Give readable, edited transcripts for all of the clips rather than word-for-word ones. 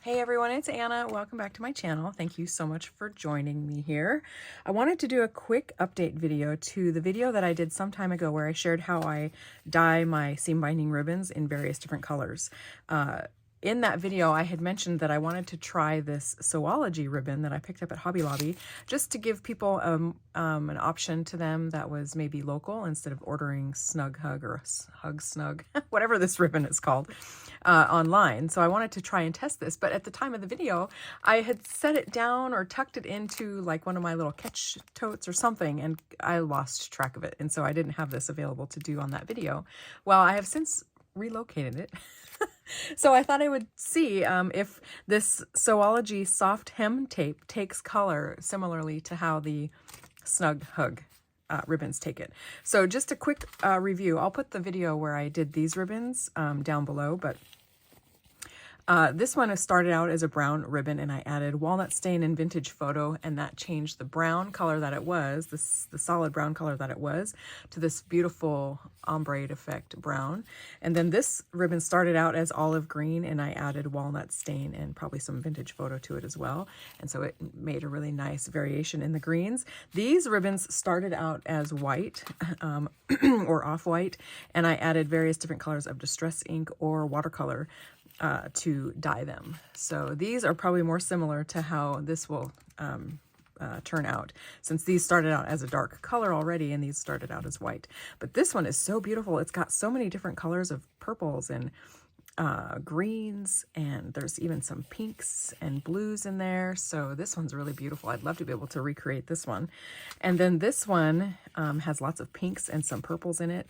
Hey everyone, it's Anna. Welcome back to my channel. Thank you so much for joining me here. I wanted to do a quick update video to the video that I did some time ago where I shared how I dye my seam binding ribbons in various different colors. In that video, I had mentioned that I wanted to try this Sewology ribbon that I picked up at Hobby Lobby, just to give people an option to them that was maybe local instead of ordering Snug Hug or Hug Snug, whatever this ribbon is called, online. So I wanted to try and test this, but at the time of the video, I had set it down or tucked it into like one of my little catch totes or something, and I lost track of it. And so I didn't have this available to do on that video. Well, I have since relocated it. So I thought I would see if this Sewology soft hem tape takes color similarly to how the Snug Hug ribbons take it. So just a quick review. I'll put the video where I did these ribbons down below, but this one has started out as a brown ribbon, and I added walnut stain and vintage photo, and that changed the brown color that it was, the solid brown color that it was, to this beautiful ombre effect brown. And then this ribbon started out as olive green, and I added walnut stain and probably some vintage photo to it as well. And so it made a really nice variation in the greens. These ribbons started out as white or off-white, and I added various different colors of distress ink or watercolor to dye them. So these are probably more similar to how this will turn out, since these started out as a dark color already and these started out as white. But this one is so beautiful. It's got so many different colors of purples and greens, and there's even some pinks and blues in there. So this one's really beautiful. I'd love to be able to recreate this one. And then this one has lots of pinks and some purples in it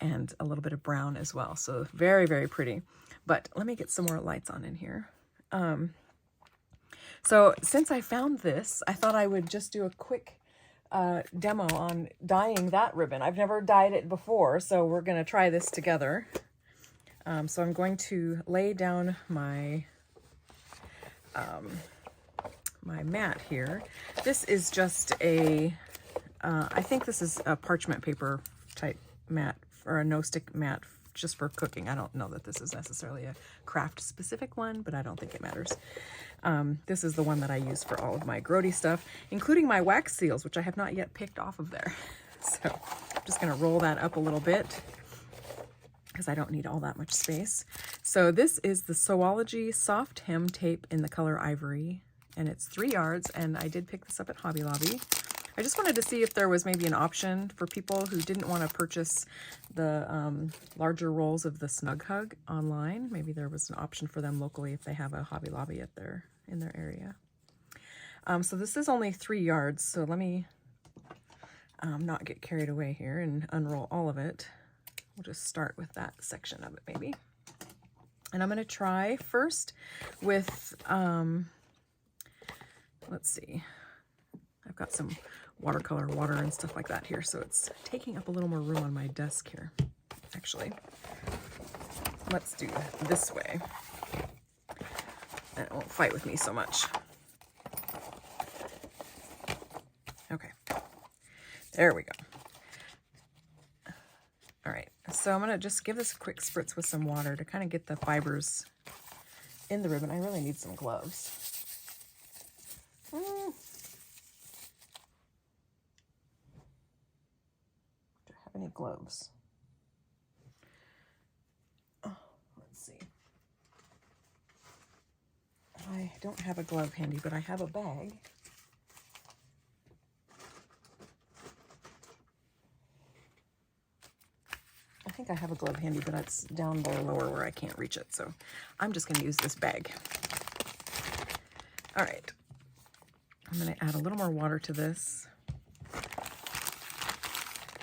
and a little bit of brown as well. So very, very pretty. But let me get some more lights on in here. So since I found this, I thought I would just do a quick demo on dyeing that ribbon. I've never dyed it before, so we're going to try this together. So I'm going to lay down my my mat here. This is just a, I think this is a parchment paper type mat, or a no-stick mat just for cooking. I don't know that this is necessarily a craft specific one, but I don't think it matters. This is the one that I use for all of my grody stuff, including my wax seals, which I have not yet picked off of there. So I'm just going to roll that up a little bit because I don't need all that much space. So this is the Sewology soft hem tape in the color ivory, and it's 3 yards, and I did pick this up at Hobby Lobby. I just wanted to see if there was maybe an option for people who didn't want to purchase the larger rolls of the Snug Hug online. Maybe there was an option for them locally if they have a Hobby Lobby in their area. So this is only 3 yards, so let me not get carried away here and unroll all of it. We'll just start with that section of it maybe. And I'm going to try first with, let's see, I've got some watercolor water and stuff like that here, so it's taking up a little more room on my desk here. Actually, let's do this way, and it won't fight with me so much. Okay, there we go. All right, so I'm gonna just give this a quick spritz with some water to kind of get the fibers in the ribbon. I really need some gloves. Any gloves? Oh, let's see. I don't have a glove handy, but I have a bag. I think I have a glove handy, but it's down below lower where I can't reach it, so I'm just going to use this bag. All right. I'm going to add a little more water to this.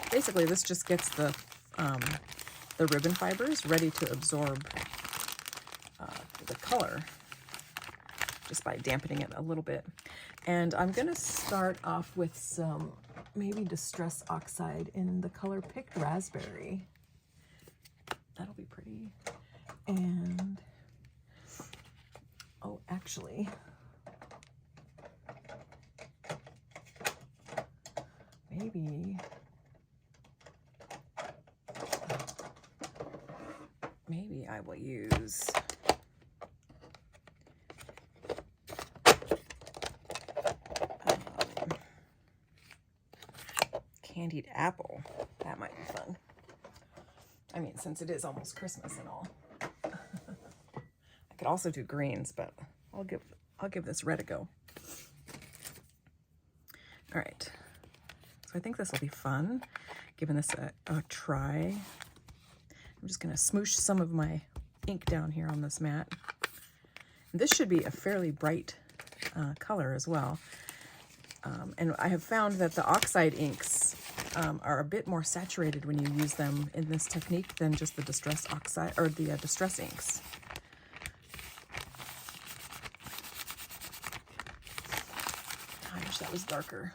Basically, this just gets the ribbon fibers ready to absorb the color just by dampening it a little bit. And I'm going to start off with some maybe Distress Oxide in the color Picked Raspberry. That'll be pretty. And, oh, actually, maybe I will use candied apple. That might be fun. I mean, since it is almost Christmas and all. I could also do greens, but I'll give this red a go. All right. So I think this will be fun, giving this a try. I'm just going to smoosh some of my ink down here on this mat. And this should be a fairly bright color as well. And I have found that the oxide inks are a bit more saturated when you use them in this technique than just the distress oxide or the distress inks. I wish that was darker.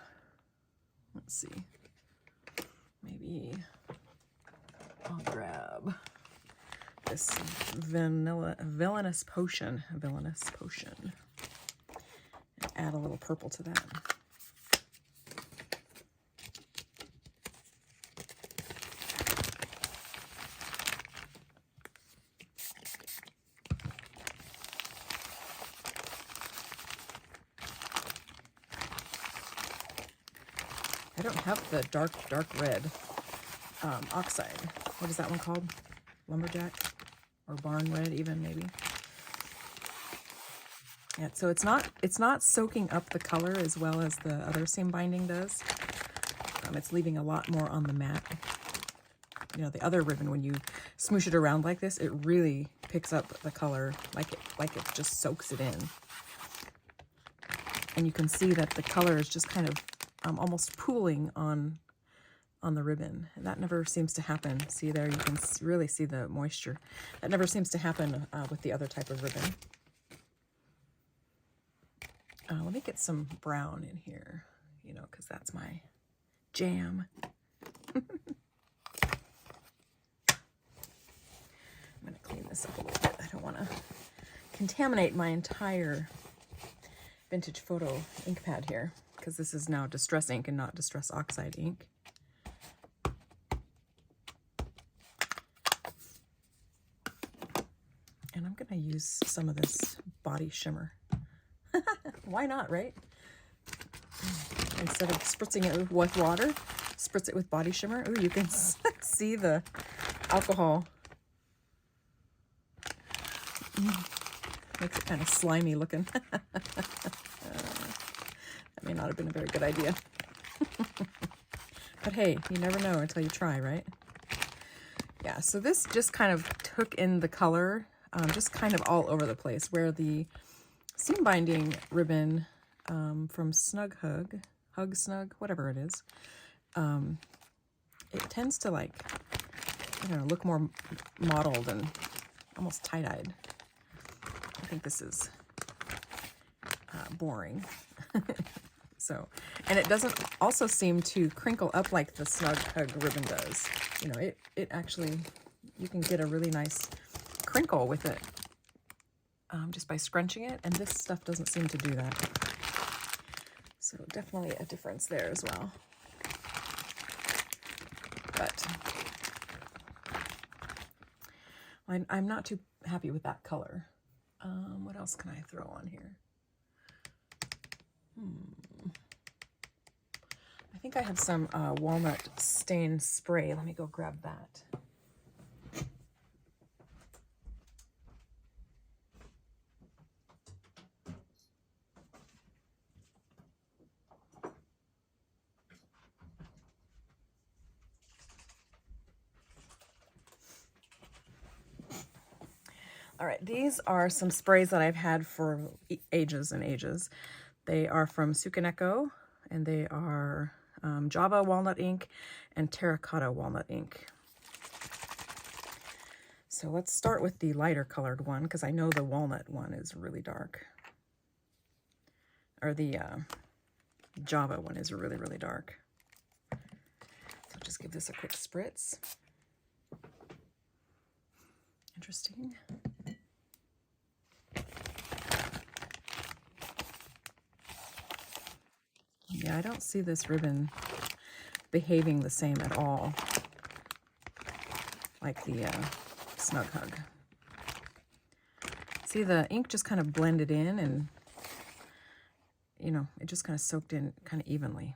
Let's see. Maybe I'll grab this villainous potion, and add a little purple to that. I don't have the dark red oxide. What is that one called? Lumberjack or barn red even, maybe. Yeah, so it's not soaking up the color as well as the other seam binding does. It's leaving a lot more on the mat. You know, the other ribbon, when you smoosh it around like this, it really picks up the color like it just soaks it in. And you can see that the color is just kind of almost pooling on the ribbon. And that never seems to happen. See there, you can really see the moisture. That never seems to happen with the other type of ribbon. Let me get some brown in here, you know, because that's my jam. I'm going to clean this up a little bit. I don't want to contaminate my entire vintage photo ink pad here, because this is now distress ink and not distress oxide ink. And I'm going to use some of this body shimmer. Why not, right? Instead of spritzing it with water, spritz it with body shimmer. Ooh, you can see the alcohol. Makes it kind of slimy looking. That may not have been a very good idea. But hey, you never know until you try, right? Yeah, so this just kind of took in the color, just kind of all over the place, where the seam binding ribbon from Snug Hug Snug, whatever it is, it tends to, like, I don't know, look more mottled and almost tie-dyed. I think this is boring. So, and it doesn't also seem to crinkle up like the Snug Hug ribbon does. You know, it actually, you can get a really nice crinkle with it just by scrunching it, and this stuff doesn't seem to do that. So definitely a difference there as well. But I'm not too happy with that color. What else can I throw on here? I think I have some walnut stain spray. Let me go grab that. All right, these are some sprays that I've had for ages and ages. They are from Sukaneko, and they are Java walnut ink and terracotta walnut ink. So let's start with the lighter colored one, because I know the walnut one is really dark. Or the Java one is really, really dark. So just give this a quick spritz. Interesting. Yeah, I don't see this ribbon behaving the same at all like the Snug Hug. See, the ink just kind of blended in, and, you know, it just kind of soaked in kind of evenly.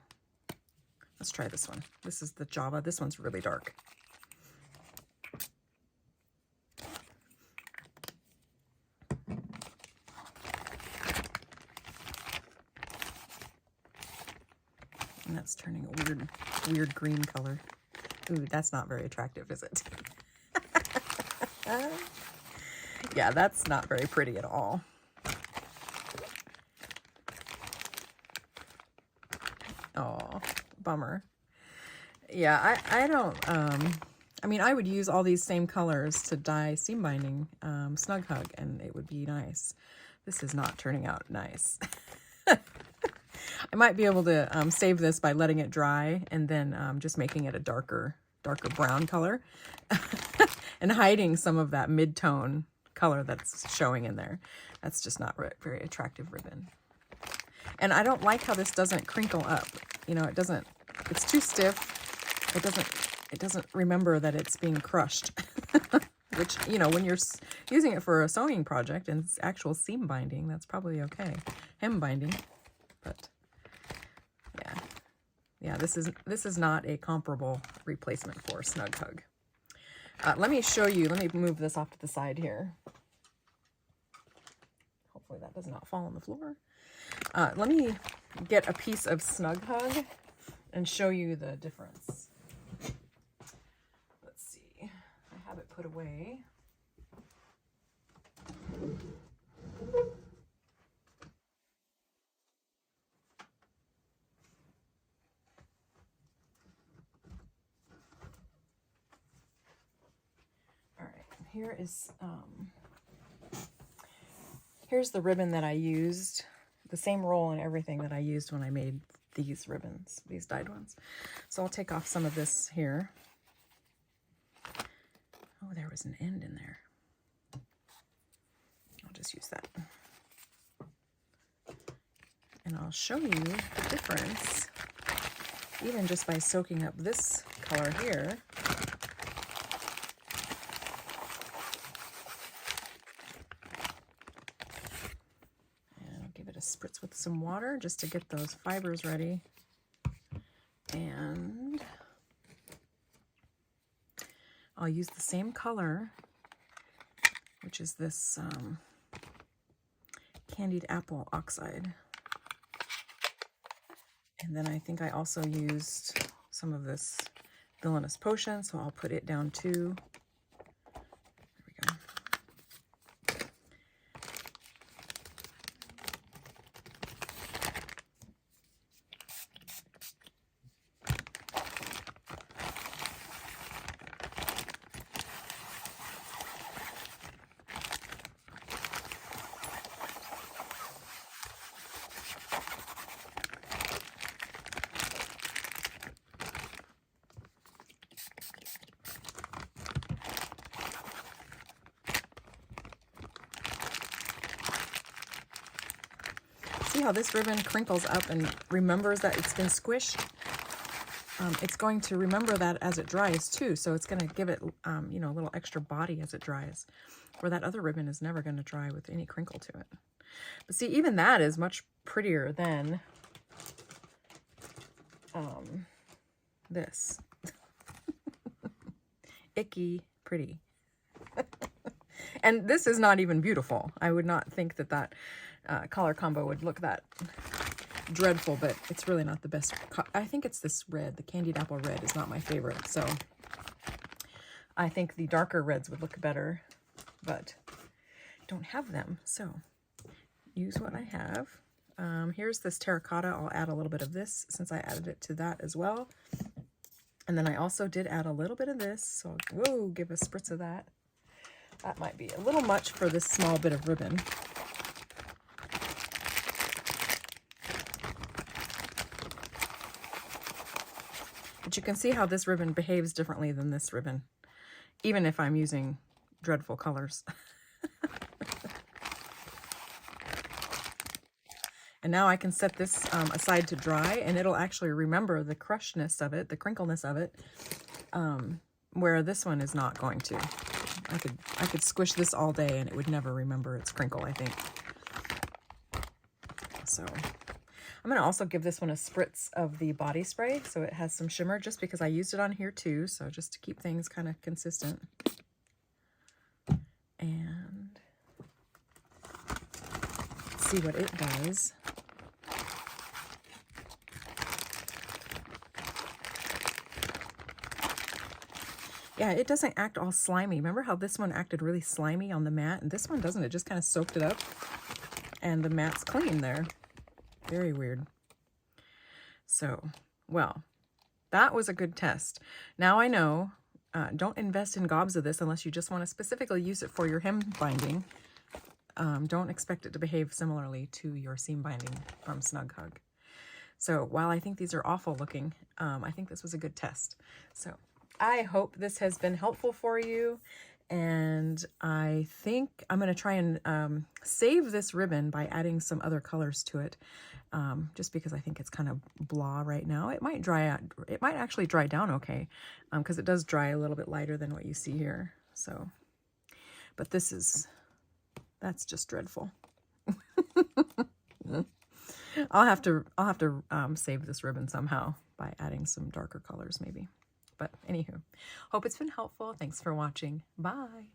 Let's try this one. This is the Java. This one's really dark. And that's turning a weird green color. Ooh, that's not very attractive, is it? Yeah, that's not very pretty at all. Oh, bummer. Yeah, I don't, I mean, I would use all these same colors to dye seam binding Snug Hug, and it would be nice. This is not turning out nice. I might be able to save this by letting it dry and then just making it a darker brown color and hiding some of that mid-tone color that's showing in there. That's just not very attractive ribbon. And I don't like how this doesn't crinkle up. You know, it's too stiff. It doesn't remember that it's being crushed. Which, you know, when you're using it for a sewing project and it's actual seam binding, that's probably okay. Hem binding, but yeah, this is not a comparable replacement for Snug Hug. Let me show you. Let me move this off to the side here. Hopefully that does not fall on the floor. Let me get a piece of Snug Hug and show you the difference. Let's see. I have it put away. Here's the ribbon that I used, the same roll and everything that I used when I made these ribbons, these dyed ones. So I'll take off some of this here. Oh, there was an end in there. I'll just use that. And I'll show you the difference, even just by soaking up this color here. Spritz with some water just to get those fibers ready. And I'll use the same color, which is this candied apple oxide. And then I think I also used some of this villainous potion, so I'll put it down too. There we go. See how this ribbon crinkles up and remembers that it's been squished? It's going to remember that as it dries too, so it's going to give it, you know, a little extra body as it dries, where that other ribbon is never going to dry with any crinkle to it. But see, even that is much prettier than this. Icky pretty. And this is not even beautiful. I would not think that that color combo would look that dreadful, but it's really not the best. I think it's this red. The candied apple red is not my favorite, so I think the darker reds would look better, but I don't have them, so use what I have. Here's this terracotta. I'll add a little bit of this since I added it to that as well. And then I also did add a little bit of this, so whoa, give a spritz of that. That might be a little much for this small bit of ribbon. But you can see how this ribbon behaves differently than this ribbon, even if I'm using dreadful colors. And now I can set this aside to dry, and it'll actually remember the crushness of it, the crinkleness of it, where this one is not going to. I could squish this all day and it would never remember its crinkle, I think. So I'm going to also give this one a spritz of the body spray so it has some shimmer, just because I used it on here too, so just to keep things kind of consistent. And let's see what it does. Yeah, it doesn't act all slimy. Remember how this one acted really slimy on the mat? And this one doesn't. It just kind of soaked it up. And the mat's clean there. Very weird. So, well, that was a good test. Now I know, don't invest in gobs of this unless you just want to specifically use it for your hem binding. Don't expect it to behave similarly to your seam binding from Snug Hug. So while I think these are awful looking, I think this was a good test. So I hope this has been helpful for you, and I think I'm going to try and save this ribbon by adding some other colors to it, just because I think it's kind of blah right now. It might dry out, it might actually dry down okay, because it does dry a little bit lighter than what you see here. So, but that's just dreadful. I'll have to save this ribbon somehow by adding some darker colors maybe. But anywho, hope it's been helpful. Thanks for watching. Bye.